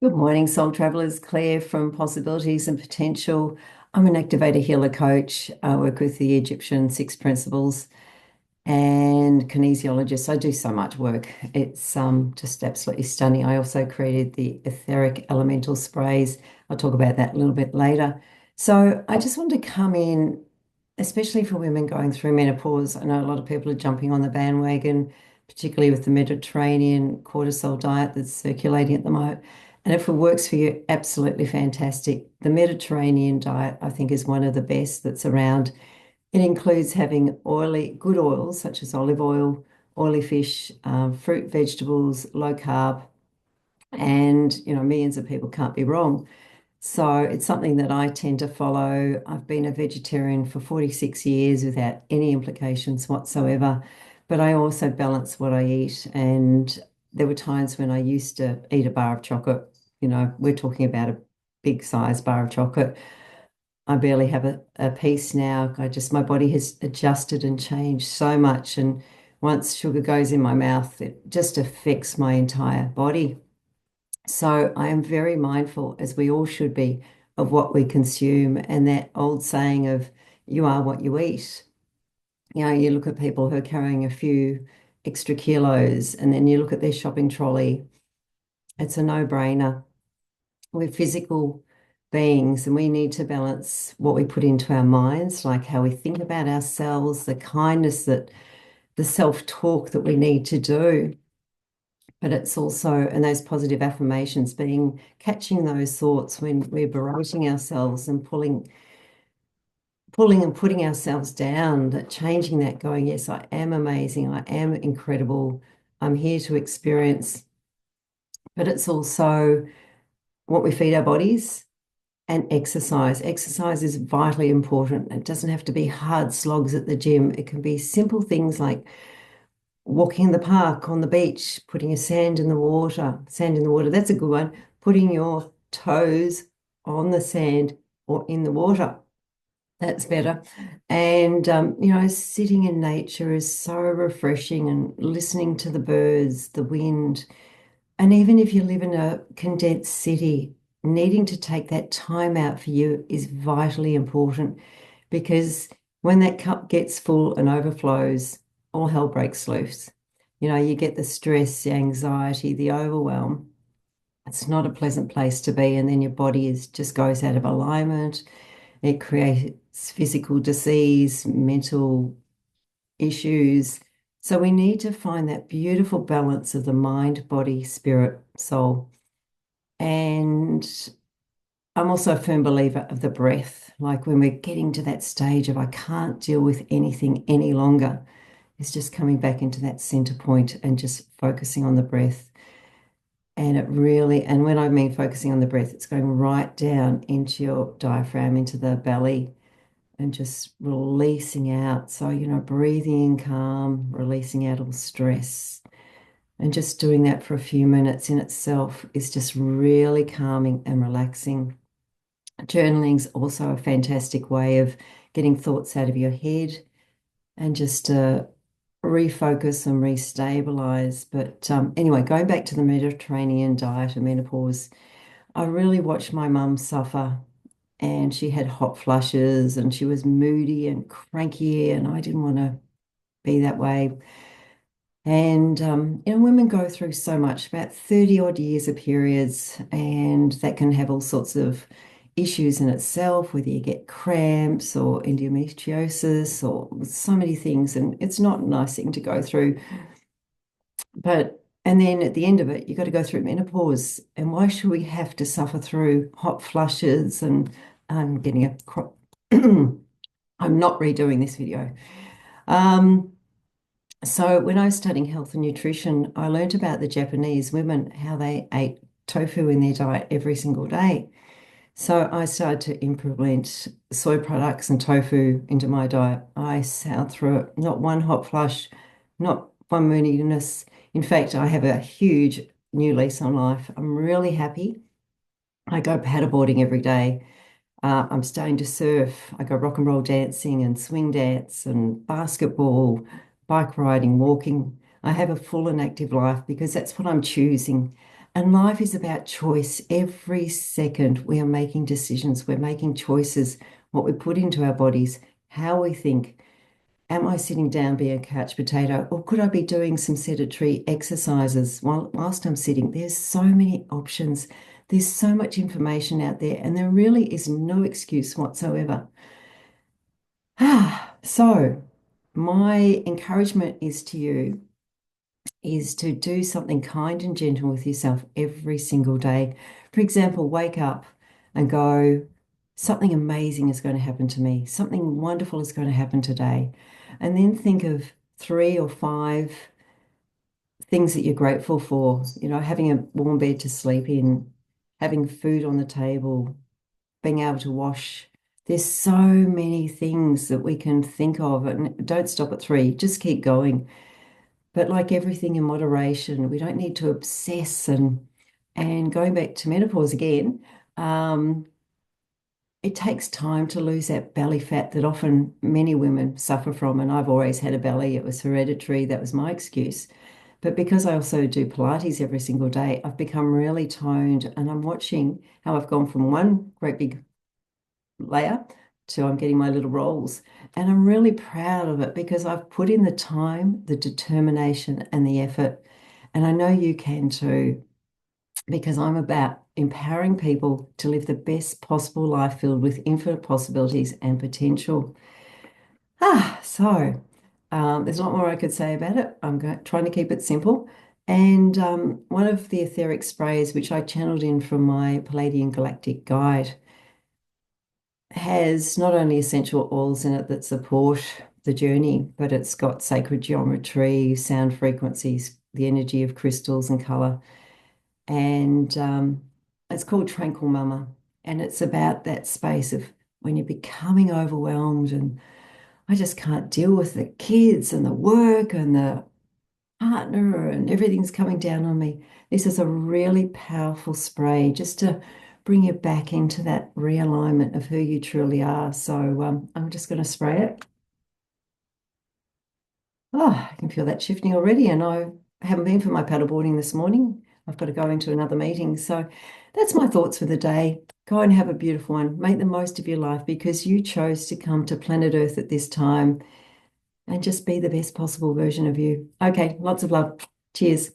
Good morning, soul travelers. Claire from Possibilities and Potential. I'm an activator healer coach. I work with the Egyptian Six Principles and kinesiologist. I do so much work. It's just absolutely stunning. I also created the etheric elemental sprays. I'll talk about that a little bit later. So I just wanted to come in, especially for women going through menopause. I know a lot of people are jumping on the bandwagon, particularly with the Mediterranean cortisol diet that's circulating at the moment. And if it works for you, absolutely fantastic. The Mediterranean diet, I think, is one of the best that's around. It includes having good oils such as olive oil, oily fish, fruit, vegetables, low carb, and millions of people can't be wrong. So it's something that I tend to follow. I've been a vegetarian for 46 years without any implications whatsoever, but I also balance what I eat. And there were times when I used to eat a bar of chocolate. We're talking about a big size bar of chocolate. I barely have a piece now. My body has adjusted and changed so much. And once sugar goes in my mouth, it just affects my entire body. So I am very mindful, as we all should be, of what we consume. And that old saying of you are what you eat. You look at people who are carrying a few extra kilos, and then you look at their shopping trolley. It's a no-brainer. We're physical beings and we need to balance what we put into our minds, like how we think about ourselves, the kindness that the self-talk that we need to do. But it's also, and those positive affirmations, catching those thoughts when we're berating ourselves and pulling and putting ourselves down, that changing that, going, yes, I am amazing, I am incredible, I'm here to experience. But it's also what we feed our bodies. And exercise. Exercise is vitally important. It doesn't have to be hard slogs at the gym. It can be simple things like walking in the park, on the beach, putting your sand in the water. Sand in the water, that's a good one. Putting your toes on the sand or in the water. That's better. And, sitting in nature is so refreshing, and listening to the birds, the wind. And even if you live in a condensed city, needing to take that time out for you is vitally important, because when that cup gets full and overflows, all hell breaks loose. You get the stress, the anxiety, the overwhelm. It's not a pleasant place to be. And then your body just goes out of alignment. It creates physical disease, mental issues. So we need to find that beautiful balance of the mind, body, spirit, soul. And I'm also a firm believer of the breath. Like when we're getting to that stage of I can't deal with anything any longer, it's just coming back into that center point and just focusing on the breath. And when I mean focusing on the breath, it's going right down into your diaphragm, into the belly, and just releasing out. So, breathing in calm, releasing out all stress. And just doing that for a few minutes in itself is just really calming and relaxing. Journaling's also a fantastic way of getting thoughts out of your head and just refocus and restabilize. But anyway, going back to the Mediterranean diet and menopause, I really watched my mum suffer, and she had hot flushes and she was moody and cranky, and I didn't want to be that way. And women go through so much, about 30 odd years of periods, and that can have all sorts of issues in itself, whether you get cramps or endometriosis or so many things. And it's not a nice thing to go through. And then at the end of it, you've got to go through menopause. And why should we have to suffer through hot flushes? And I'm getting I'm not redoing this video. So when I was studying health and nutrition, I learned about the Japanese women, how they ate tofu in their diet every single day. So I started to implement soy products and tofu into my diet. I sailed through it, not one hot flush, not one moodiness. In fact, I have a huge new lease on life. I'm really happy. I go paddleboarding every day. I'm starting to surf. I go rock and roll dancing and swing dance and basketball, bike riding, walking. I have a full and active life because that's what I'm choosing. And life is about choice. Every second we are making decisions. We're making choices, what we put into our bodies, how we think. Am I sitting down being a couch potato, or could I be doing some sedentary exercises whilst I'm sitting? There's so many options. There's so much information out there, and there really is no excuse whatsoever. So my encouragement is to you is to do something kind and gentle with yourself every single day. For example, wake up and go, something amazing is going to happen to me. Something wonderful is going to happen today. And then think of 3 or 5 things that you're grateful for. You know, having a warm bed to sleep in, having food on the table, being able to wash. There's so many things that we can think of, and don't stop at 3, just keep going. But like everything in moderation, we don't need to obsess and going back to menopause again, um, it takes time to lose that belly fat that often many women suffer from. And I've always had a belly. It was hereditary. That was my excuse. But because I also do Pilates every single day, I've become really toned and I'm watching how I've gone from one great big layer to I'm getting my little rolls. And I'm really proud of it because I've put in the time, the determination, and the effort. And I know you can too, because I'm about empowering people to live the best possible life filled with infinite possibilities and potential. There's a lot more I could say about it. Trying to keep it simple. And one of the etheric sprays, which I channeled in from my Palladian Galactic Guide, has not only essential oils in it that support the journey, but it's got sacred geometry, sound frequencies, the energy of crystals and color. And it's called Tranquil Mama. And it's about that space of when you're becoming overwhelmed and I just can't deal with the kids and the work and the partner and everything's coming down on me. This is a really powerful spray just to bring you back into that realignment of who you truly are. So I'm just going to spray it. Oh, I can feel that shifting already, and I haven't been for my paddleboarding this morning. I've got to go into another meeting. So that's my thoughts for the day. Go and have a beautiful one. Make the most of your life because you chose to come to planet Earth at this time and just be the best possible version of you. Okay, lots of love. Cheers.